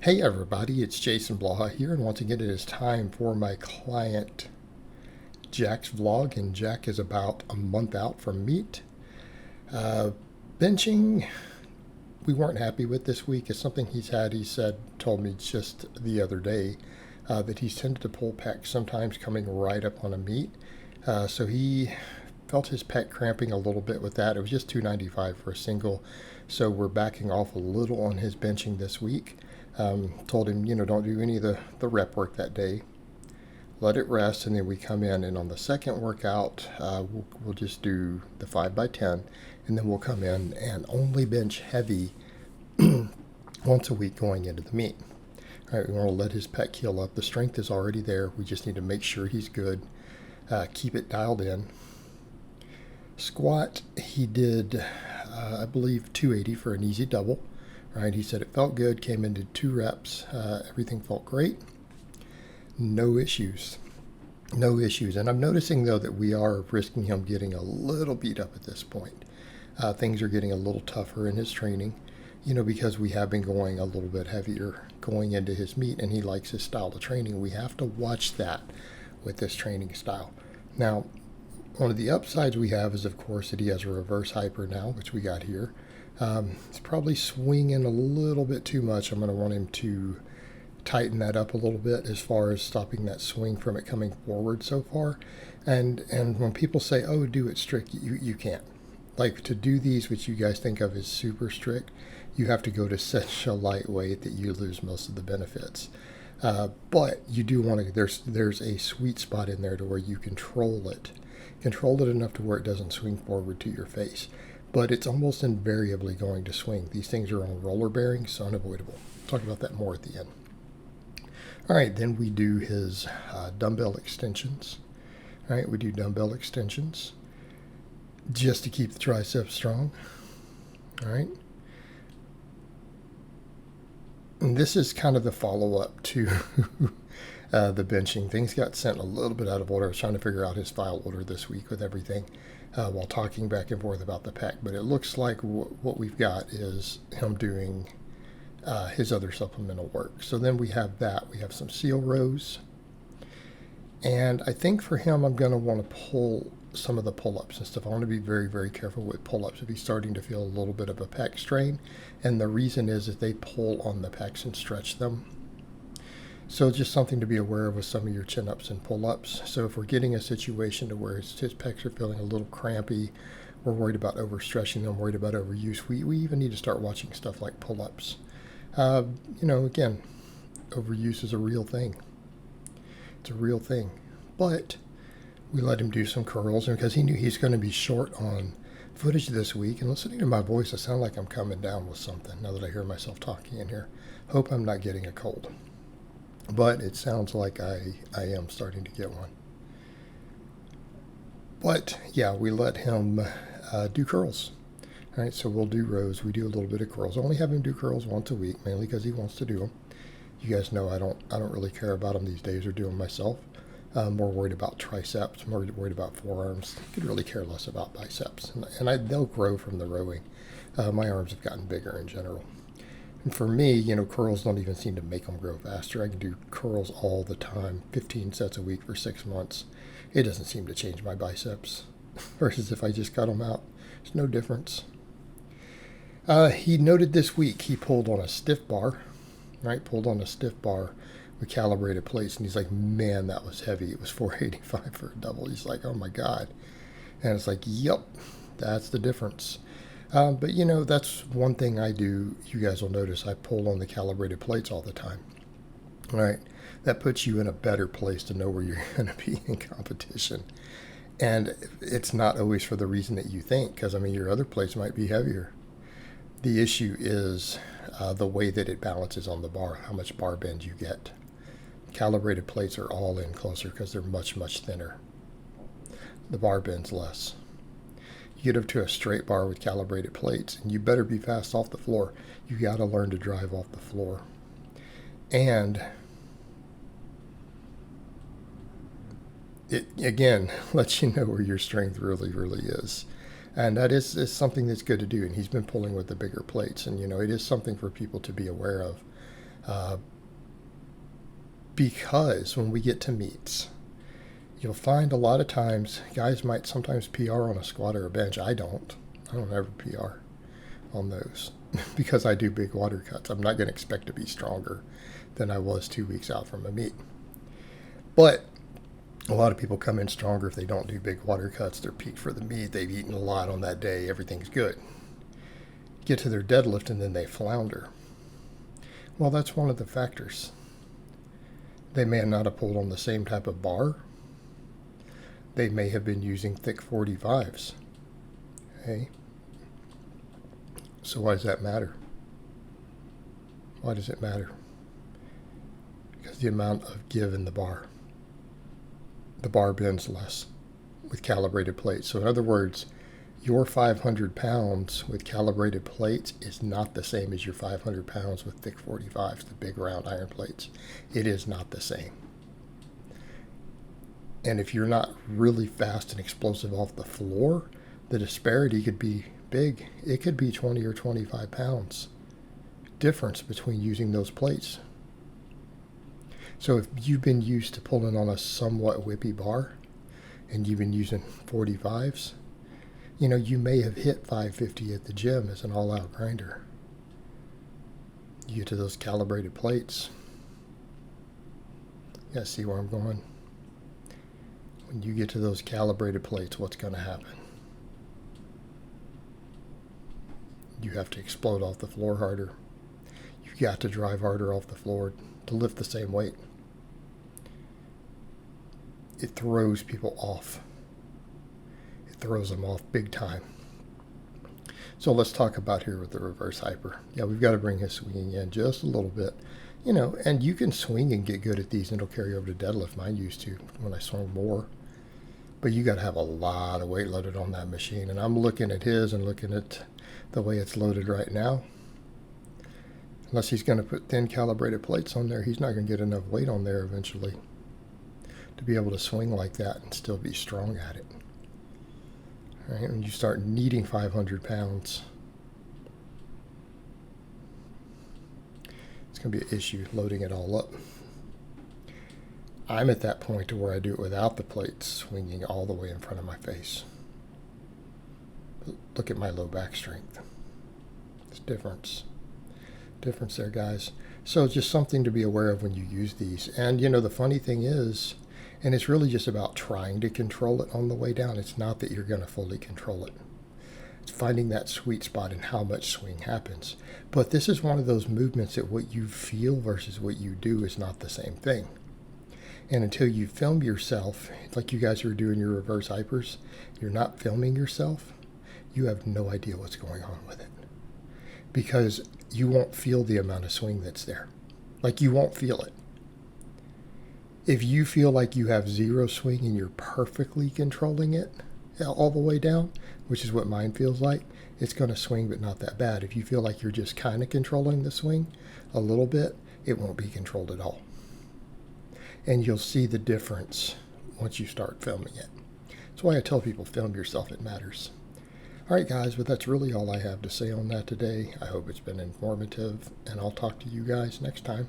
Hey everybody, it's Jason Blaha here, and once again it is time for my client Jack's vlog, and Jack is about a month out from meet. Benching, we weren't happy with this week. It's something he told me just the other day, that he's tended to pull pecs sometimes coming right up on a meet. So he felt his pec cramping a little bit with that. It was just 295 for a single, so we're backing off a little on his benching this week. Told him, don't do any of the rep work that day. Let it rest, and then we come in, and on the second workout, we'll just do the 5x10, and then we'll come in and only bench heavy once a week going into the meet. All right, we want to let his pec heal up. The strength is already there. We just need to make sure he's good. Keep it dialed in. Squat, he did, I believe, 280 for an easy double. Right, he said it felt good, came into 2 reps, everything felt great, no issues. And I'm noticing though that we are risking him getting a little beat up at this point. Things are getting a little tougher in his training, because we have been going a little bit heavier going into his meet, and he likes his style of training. We have to watch that with this training style. Now, one of the upsides we have is, of course, that he has a reverse hyper now, which we got here. It's probably swinging a little bit too much. I'm going to want him to tighten that up a little bit as far as stopping that swing from it coming forward so far. And when people say, oh, do it strict, you can't. Like, to do these, which you guys think of as super strict, you have to go to such a lightweight that you lose most of the benefits. But you do want to, there's a sweet spot in there to where you control it enough to where it doesn't swing forward to your face. But it's almost invariably going to swing. These things are on roller bearings, so unavoidable. Talk about that more at the end. All right, then we do his dumbbell extensions. All right, we do dumbbell extensions just to keep the triceps strong. All right. And this is kind of the follow-up to the benching. Things got sent a little bit out of order. I was trying to figure out his file order this week with everything. While talking back and forth about the pec, but it looks like what we've got is him doing his other supplemental work. So then we have that. We have some seal rows, and I think for him, I'm going to want to pull some of the pull-ups and stuff. I want to be very, very careful with pull-ups if he's starting to feel a little bit of a pec strain, and the reason is that they pull on the pecs and stretch them. So just something to be aware of with some of your chin-ups and pull-ups. So if we're getting a situation to where his pecs are feeling a little crampy, we're worried about overstretching them, worried about overuse, we even need to start watching stuff like pull-ups. Again, overuse is a real thing. It's a real thing. But we let him do some curls, and because he knew he's going to be short on footage this week, and listening to my voice, I sound like I'm coming down with something now that I hear myself talking in here. Hope I'm not getting a cold. But it sounds like I am starting to get one. But yeah, we let him do curls. All right, so we'll do rows. We do a little bit of curls. I only have him do curls once a week, mainly because he wants to do them. You guys know I don't really care about them these days or do them myself. More worried about triceps, more worried about forearms. Could really care less about biceps, and they'll grow from the rowing. My arms have gotten bigger in general. And for me, curls don't even seem to make them grow faster. I can do curls all the time, 15 sets a week for 6 months. It doesn't seem to change my biceps versus if I just cut them out. There's no difference. He noted this week he pulled on a stiff bar, right? Pulled on a stiff bar with calibrated plates, and he's like, man, that was heavy. It was 485 for a double. He's like, oh my God. And it's like, yep, that's the difference. But that's one thing I do. You guys will notice I pull on the calibrated plates all the time. All right. That puts you in a better place to know where you're going to be in competition. And it's not always for the reason that you think, because, your other plates might be heavier. The issue is the way that it balances on the bar, how much bar bend you get. Calibrated plates are all in closer because they're much, much thinner. The bar bends less. You get up to a straight bar with calibrated plates, and you better be fast off the floor. You got to learn to drive off the floor. And it, again, lets you know where your strength really, really is. And that is something that's good to do. And he's been pulling with the bigger plates. And, it is something for people to be aware of. Because when we get to meets, you'll find a lot of times guys might sometimes PR on a squat or a bench. I don't ever PR on those because I do big water cuts. I'm not going to expect to be stronger than I was 2 weeks out from a meet. But a lot of people come in stronger if they don't do big water cuts. They're peaked for the meet. They've eaten a lot on that day. Everything's good. Get to their deadlift and then they flounder. Well, that's one of the factors. They may not have pulled on the same type of bar. They may have been using thick 45s. Okay? So why does that matter? Why does it matter? Because the amount of give in the bar. The bar bends less with calibrated plates. So in other words, your 500 pounds with calibrated plates is not the same as your 500 pounds with thick 45s, the big round iron plates. It is not the same. And if you're not really fast and explosive off the floor, the disparity could be big. It could be 20 or 25 pounds difference between using those plates. So if you've been used to pulling on a somewhat whippy bar and you've been using 45s, you know, you may have hit 550 at the gym as an all-out grinder. You get to those calibrated plates. You guys see where I'm going? When you get to those calibrated plates, what's going to happen? You have to explode off the floor harder. You've got to drive harder off the floor to lift the same weight. It throws people off. It throws them off big time. So let's talk about here with the reverse hyper. Yeah, we've got to bring his swinging in just a little bit. You know, and you can swing and get good at these and it'll carry over to deadlift. Mine used to when I swung more. But you got to have a lot of weight loaded on that machine. And I'm looking at his and looking at the way it's loaded right now. Unless he's going to put thin calibrated plates on there, he's not going to get enough weight on there eventually to be able to swing like that and still be strong at it. All right, when you start needing 500 pounds, it's going to be an issue loading it all up. I'm at that point to where I do it without the plates swinging all the way in front of my face. Look at my low back strength. It's difference there, guys. So just something to be aware of when you use these. And you know, the funny thing is, and it's really just about trying to control it on the way down. It's not that you're going to fully control it. It's finding that sweet spot and how much swing happens. But this is one of those movements that what you feel versus what you do is not the same thing. And until you film yourself, like you guys are doing your reverse hypers, you're not filming yourself, you have no idea what's going on with it. Because you won't feel the amount of swing that's there. Like, you won't feel it. If you feel like you have zero swing and you're perfectly controlling it all the way down, which is what mine feels like, it's going to swing but not that bad. If you feel like you're just kind of controlling the swing a little bit, it won't be controlled at all. And you'll see the difference once you start filming it. That's why I tell people, film yourself, it matters. All right, guys, but that's really all I have to say on that today. I hope it's been informative, and I'll talk to you guys next time.